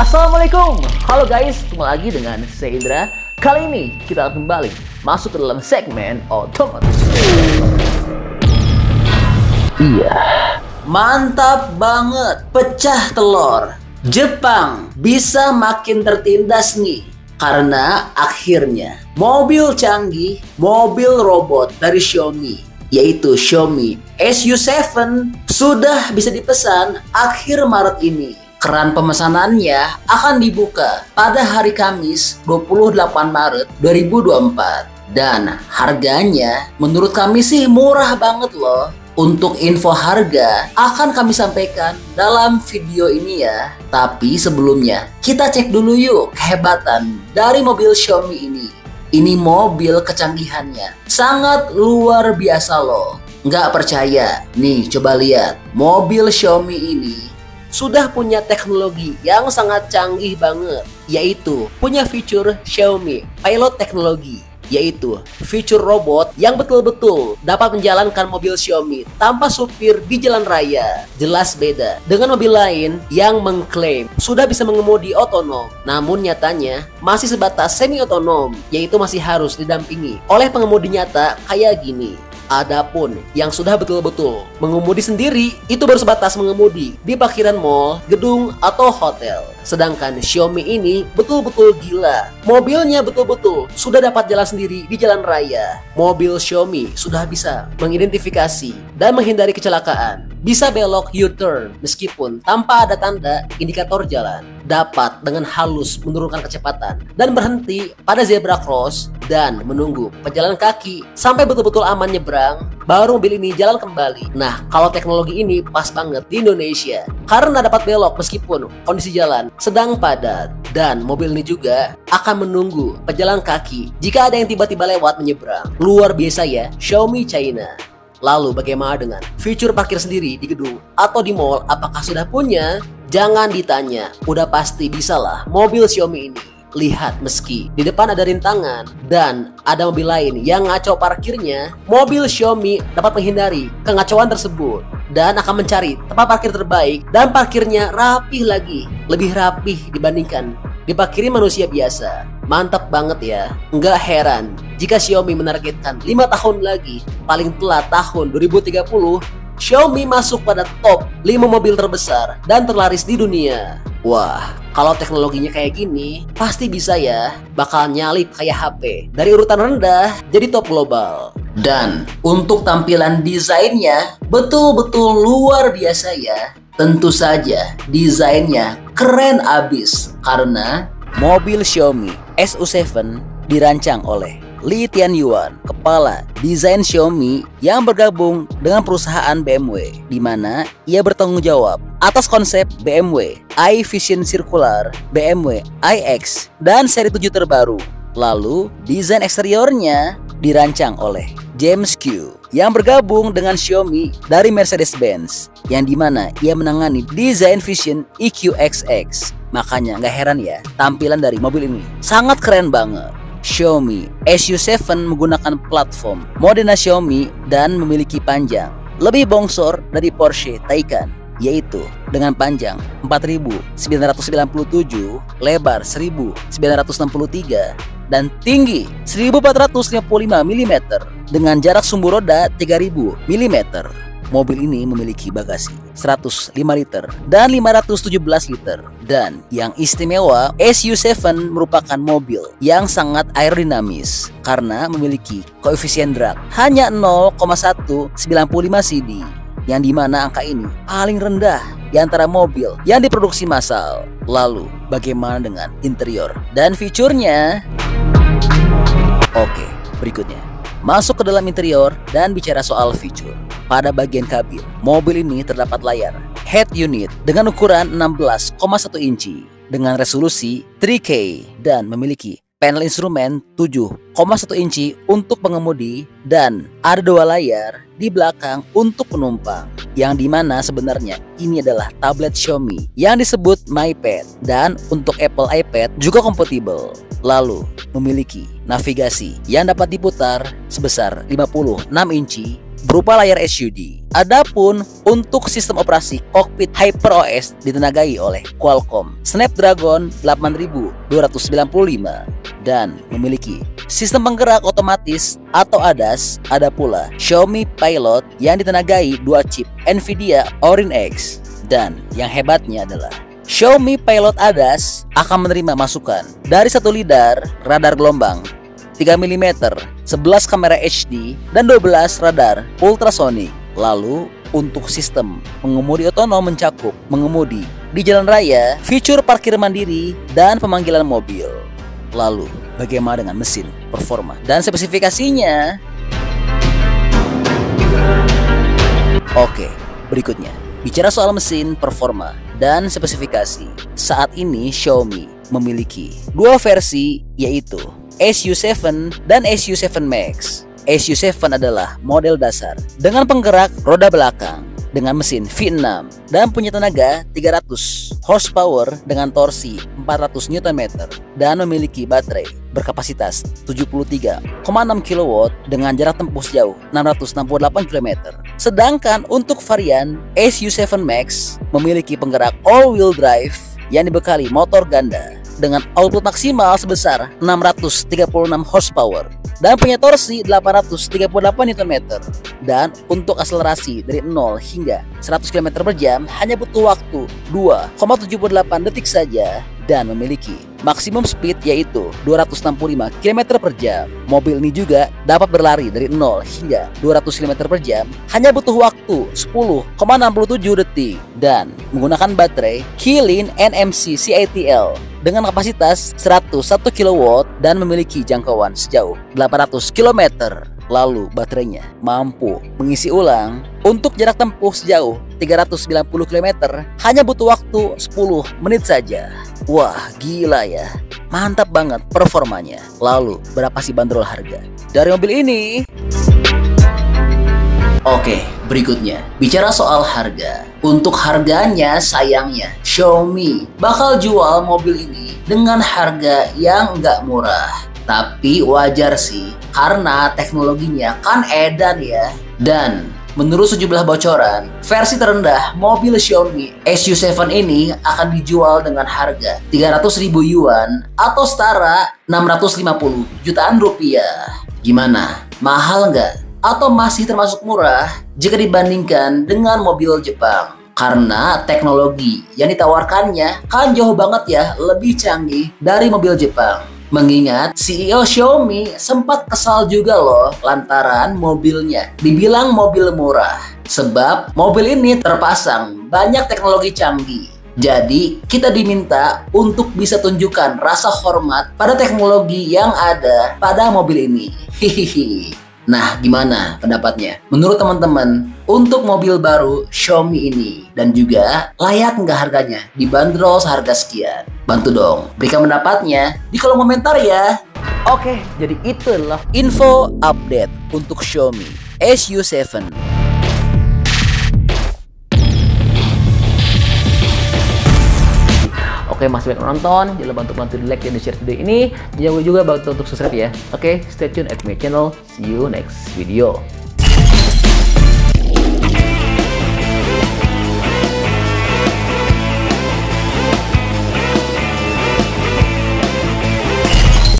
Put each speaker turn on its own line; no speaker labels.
Assalamualaikum, halo guys, ketemu lagi dengan saya Indra. Kali ini kita akan kembali masuk ke dalam segmen otomotif. Iya, mantap banget, pecah telur. Jepang bisa makin tertindas nih, karena akhirnya mobil canggih, mobil robot dari Xiaomi, yaitu Xiaomi SU7 sudah bisa dipesan akhir Maret ini. Keran pemesanannya akan dibuka pada hari Kamis 28 Maret 2024. Dan harganya menurut kami sih murah banget loh. Untuk info harga akan kami sampaikan dalam video ini ya. Tapi sebelumnya kita cek dulu yuk kehebatan dari mobil Xiaomi ini. Ini mobil kecanggihannya sangat luar biasa loh. Nggak percaya? Nih coba lihat. Mobil Xiaomi ini sudah punya teknologi yang sangat canggih banget, yaitu punya fitur Xiaomi Pilot Technology, yaitu fitur robot yang betul-betul dapat menjalankan mobil Xiaomi tanpa supir di jalan raya. Jelas beda dengan mobil lain yang mengklaim sudah bisa mengemudi otonom, namun nyatanya masih sebatas semi otonom, yaitu masih harus didampingi oleh pengemudi nyata kayak gini. Adapun yang sudah betul-betul mengemudi sendiri itu baru sebatas mengemudi di parkiran mall, gedung, atau hotel. Sedangkan Xiaomi ini betul-betul gila. Mobilnya betul-betul sudah dapat jalan sendiri di jalan raya. Mobil Xiaomi sudah bisa mengidentifikasi dan menghindari kecelakaan. Bisa belok U-turn meskipun tanpa ada tanda indikator jalan. Dapat dengan halus menurunkan kecepatan dan berhenti pada zebra cross dan menunggu pejalan kaki sampai betul-betul aman nyebrang, baru mobil ini jalan kembali. Nah, kalau teknologi ini pas banget di Indonesia karena dapat belok meskipun kondisi jalan sedang padat, dan mobil ini juga akan menunggu pejalan kaki jika ada yang tiba-tiba lewat menyeberang. Luar biasa ya, Xiaomi China. Lalu bagaimana dengan fitur parkir sendiri di gedung atau di mall? Apakah sudah punya? Jangan ditanya, udah pasti bisa lah mobil Xiaomi ini. Lihat, meski di depan ada rintangan dan ada mobil lain yang ngaco parkirnya, mobil Xiaomi dapat menghindari kengacauan tersebut dan akan mencari tempat parkir terbaik, dan parkirnya rapih lagi, lebih rapih dibandingkan diparkiri manusia biasa. Mantap banget ya. Nggak heran jika Xiaomi menargetkan 5 tahun lagi, paling telat tahun 2030, Xiaomi masuk pada top 5 mobil terbesar dan terlaris di dunia. Wah, kalau teknologinya kayak gini, pasti bisa ya, bakal nyalip kayak HP. Dari urutan rendah, jadi top global. Dan untuk tampilan desainnya, betul-betul luar biasa ya. Tentu saja, desainnya keren abis, karena mobil Xiaomi SU7 dirancang oleh Li Tianyuan, kepala desain Xiaomi yang bergabung dengan perusahaan BMW, di mana ia bertanggung jawab atas konsep BMW iVision Circular, BMW iX, dan seri 7 terbaru. Lalu, desain eksteriornya dirancang oleh James Q yang bergabung dengan Xiaomi dari Mercedes-Benz, yang dimana ia menangani desain Vision EQXX. Makanya nggak heran ya, tampilan dari mobil ini sangat keren banget. Xiaomi SU7 menggunakan platform Modena Xiaomi dan memiliki panjang lebih bongsor dari Porsche Taycan, yaitu dengan panjang 4.997, lebar 1.963, dan tinggi 1.455 mm dengan jarak sumbu roda 3.000 mm. Mobil ini memiliki bagasi 105 liter dan 517 liter. Dan yang istimewa, SU7 merupakan mobil yang sangat aerodinamis karena memiliki koefisien drag hanya 0,195 cd, yang dimana angka ini paling rendah di antara mobil yang diproduksi massal. Lalu, bagaimana dengan interior dan fiturnya? Oke, berikutnya masuk ke dalam interior dan bicara soal fitur. Pada bagian kabin, mobil ini terdapat layar head unit dengan ukuran 16,1 inci dengan resolusi 3K dan memiliki panel instrumen 7,1 inci untuk pengemudi, dan ada 2 layar di belakang untuk penumpang, yang dimana sebenarnya ini adalah tablet Xiaomi yang disebut MyPad, dan untuk Apple iPad juga kompatibel. Lalu memiliki navigasi yang dapat diputar sebesar 56 inci berupa layar HUD. Adapun untuk sistem operasi kokpit HyperOS ditenagai oleh Qualcomm Snapdragon 8295 dan memiliki sistem penggerak otomatis atau ADAS. Ada pula Xiaomi Pilot yang ditenagai 2 chip Nvidia Orin X. Dan yang hebatnya adalah Xiaomi Pilot ADAS akan menerima masukan dari 1 lidar radar gelombang 3 mm, 11 kamera HD, dan 12 radar ultrasonic. Lalu untuk sistem pengemudi otonom mencakup mengemudi di jalan raya, fitur parkir mandiri, dan pemanggilan mobil. Lalu bagaimana dengan mesin, performa, dan spesifikasinya? Oke, berikutnya bicara soal mesin, performa, dan spesifikasi. Saat ini Xiaomi memiliki 2 versi, yaitu SU7 dan SU7 Max. SU7 adalah model dasar dengan penggerak roda belakang dengan mesin V6 dan punya tenaga 300 horsepower dengan torsi 400 Nm dan memiliki baterai berkapasitas 73,6 kW dengan jarak tempuh sejauh 668 km. Sedangkan untuk varian SU7 Max memiliki penggerak all-wheel drive yang dibekali motor ganda dengan output maksimal sebesar 636 horsepower dan punya torsi 838 Nm. Dan untuk akselerasi dari 0 hingga 100 km per jam hanya butuh waktu 2,78 detik saja dan memiliki maksimum speed yaitu 265 km per jam. Mobil ini juga dapat berlari dari 0 hingga 200 km per jam hanya butuh waktu 10,67 detik dan menggunakan baterai Qilin NMC CATL dengan kapasitas 101 kW dan memiliki jangkauan sejauh 800 km. Lalu baterainya mampu mengisi ulang untuk jarak tempuh sejauh 390 km hanya butuh waktu 10 menit saja. Wah, gila ya. Mantap banget performanya. Lalu berapa sih bandrol harga dari mobil ini? Oke, berikutnya bicara soal harga. Untuk harganya sayangnya Xiaomi bakal jual mobil ini dengan harga yang nggak murah. Tapi wajar sih karena teknologinya kan edan ya. Dan menurut sejumlah bocoran, versi terendah mobil Xiaomi SU7 ini akan dijual dengan harga 300.000 yuan atau setara 650 jutaan rupiah. Gimana? Mahal nggak? Atau masih termasuk murah jika dibandingkan dengan mobil Jepang? Karena teknologi yang ditawarkannya kan jauh banget ya lebih canggih dari mobil Jepang. Mengingat CEO Xiaomi sempat kesal juga loh lantaran mobilnya dibilang mobil murah. Sebab mobil ini terpasang banyak teknologi canggih. Jadi kita diminta untuk bisa tunjukkan rasa hormat pada teknologi yang ada pada mobil ini. Hihihi. Nah, gimana pendapatnya? Menurut teman-teman, untuk mobil baru Xiaomi ini dan juga layak nggak harganya dibanderol seharga sekian? Bantu dong, berikan pendapatnya di kolom komentar ya. Oke, jadi itulah info update untuk Xiaomi SU7. Oke, masih banyak nonton, jangan lupa untuk bantu di like dan di share video ini. Jangan lupa juga bantu untuk subscribe ya. Oke, stay tune at my channel. See you next video.